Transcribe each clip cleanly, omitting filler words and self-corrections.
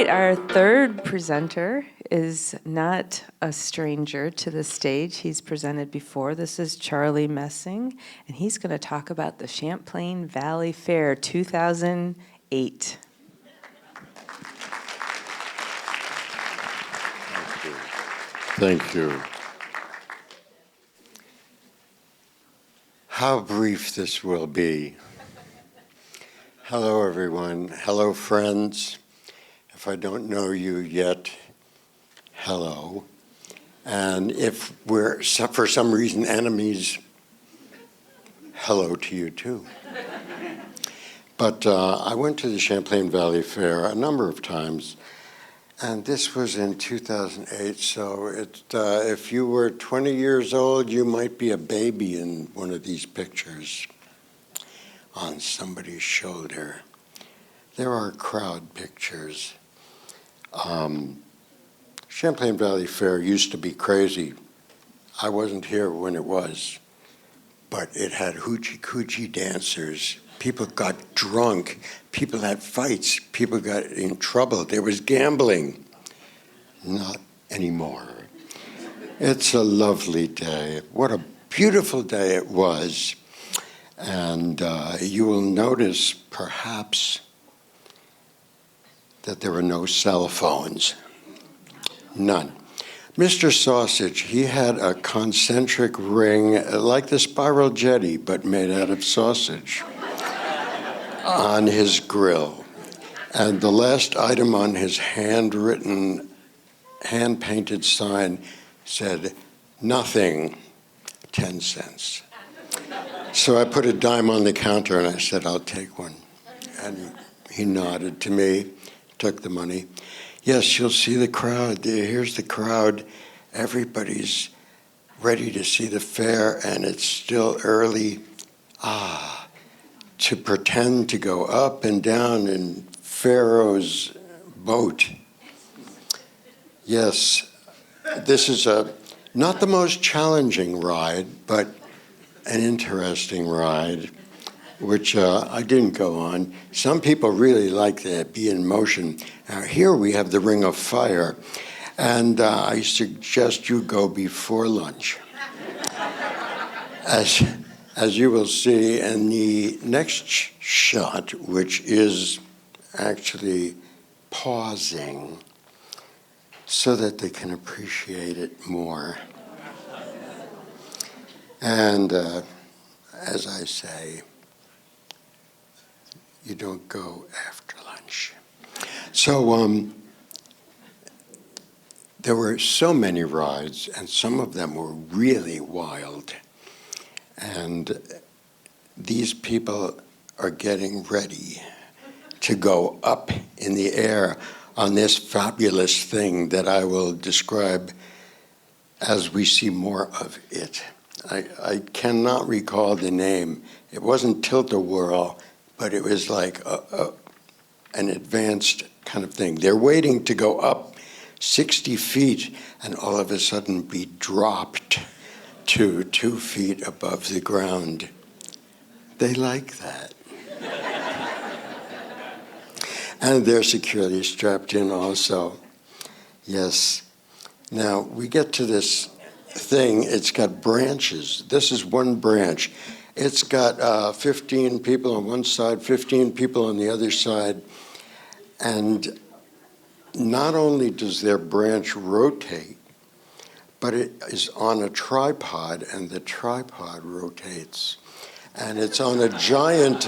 right, our third presenter is not a stranger to the stage. He's presented before. This is Charlie Messing, and he's going to talk about the Champlain Valley Fair 2008. Thank you. How brief this will be. Hello, everyone. Hello, friends. If I don't know you yet, hello. And if we're, for some reason, enemies, hello to you, too. But I went to the Champlain Valley Fair a number of times, and this was in 2008, so if you were 20 years old, you might be a baby in one of these pictures on somebody's shoulder. There are crowd pictures. Champlain Valley Fair used to be crazy. I wasn't here when it was, but it had hoochie-coochie dancers. People got drunk. People had fights. People got in trouble. There was gambling. Not anymore. It's a lovely day. What a beautiful day it was. And you will notice, perhaps, that there were no cell phones. None. Mr. Sausage, he had a concentric ring like the spiral jetty, but made out of sausage on his grill. And the last item on his hand-written, hand-painted sign said, "Nothing, 10 cents. So I put a dime on the counter and I said, "I'll take one." And he nodded to me, took the money. Yes, you'll see the crowd. Here's the crowd. Everybody's ready to see the fair, and it's still early. To pretend to go up and down in Pharaoh's boat. Yes, this is not the most challenging ride, but an interesting ride, which I didn't go on. Some people really like to be in motion. Now here we have the Ring of Fire, and I suggest you go before lunch. As you will see in the next shot, which is actually pausing so that they can appreciate it more. And as I say, you don't go after lunch. So there were so many rides, and some of them were really wild. And these people are getting ready to go up in the air on this fabulous thing that I will describe as we see more of it. I cannot recall the name. It wasn't tilt-a-whirl, but it was like an advanced kind of thing. They're waiting to go up 60 feet and all of a sudden be dropped to 2 feet above the ground. They like that. And they're securely strapped in also. Yes. Now, we get to this thing. It's got branches. This is one branch. It's got 15 people on one side, 15 people on the other side. And not only does their branch rotate, but it is on a tripod, and the tripod rotates. And it's on a giant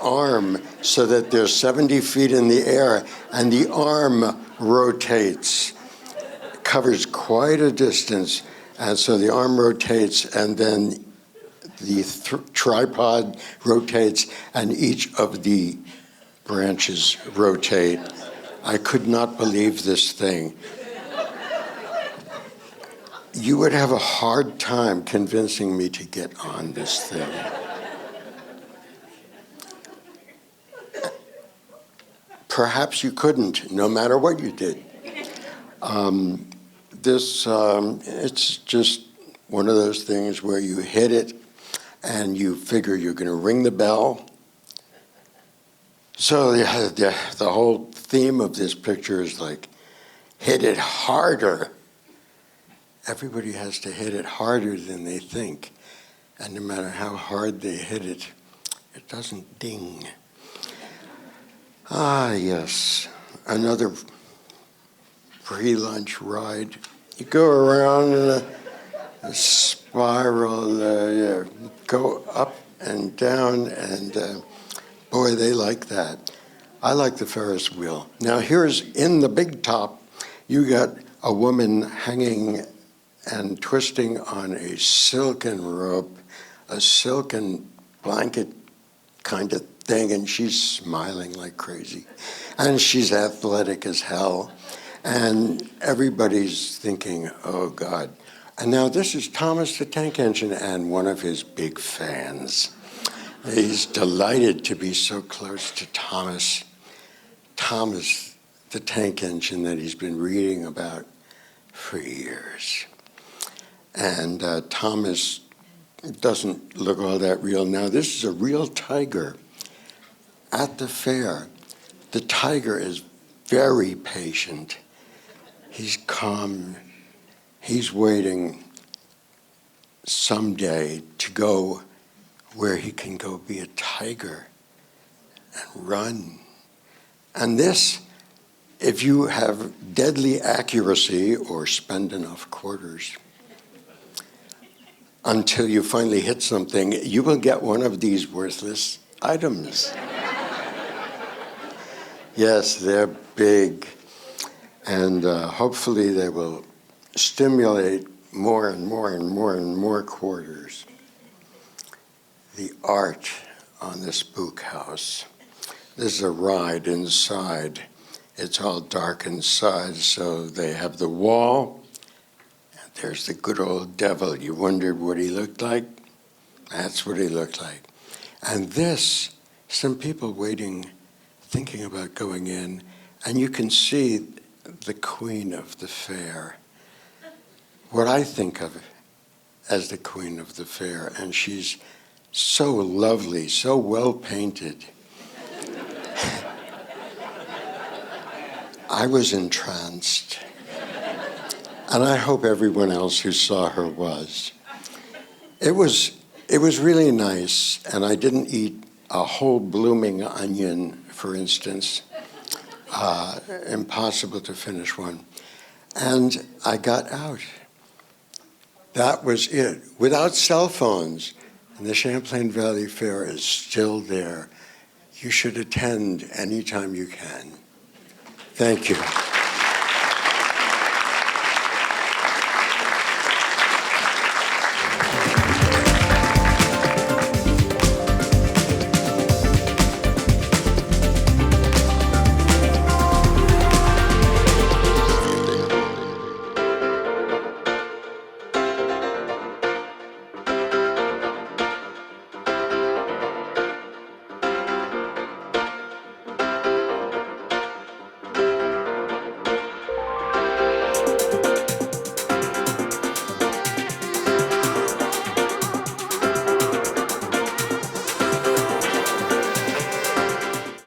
arm, so that they're 70 feet in the air, and the arm rotates, covers quite a distance. And so the arm rotates, and then the tripod rotates, and each of the branches rotate. I could not believe this thing. You would have a hard time convincing me to get on this thing. Perhaps you couldn't, no matter what you did. It's just one of those things where you hit it and you figure you're going to ring the bell So the whole theme of this picture is like, hit it harder. Everybody has to hit it harder than they think. And no matter how hard they hit it, it doesn't ding. Ah, yes, another free lunch ride. You go around in a spiral, go up and down, and boy, they like that. I like the Ferris wheel. Now here's in the big top, you got a woman hanging and twisting on a silken rope, a silken blanket kind of thing, and she's smiling like crazy. And she's athletic as hell. And everybody's thinking, oh God. And now this is Thomas the Tank Engine and one of his big fans. He's delighted to be so close to Thomas the Tank Engine that he's been reading about for years. And Thomas doesn't look all that real. Now, this is a real tiger at the fair. The tiger is very patient. He's calm. He's waiting someday to go where he can go be a tiger and run. And this, if you have deadly accuracy or spend enough quarters, until you finally hit something, you will get one of these worthless items. Yes, they're big, and hopefully they will stimulate more and more and more and more quarters. The art on this spook house. This is a ride inside. It's all dark inside, so they have the wall. There's the good old devil. You wondered what he looked like? That's what he looked like. And this, some people waiting, thinking about going in, and you can see the queen of the fair. What I think of as the queen of the fair, and she's so lovely, so well painted. I was entranced. And I hope everyone else who saw her was. It was really nice, and I didn't eat a whole blooming onion, for instance. Impossible to finish one. And I got out. That was it. Without cell phones, and the Champlain Valley Fair is still there. You should attend anytime you can. Thank you.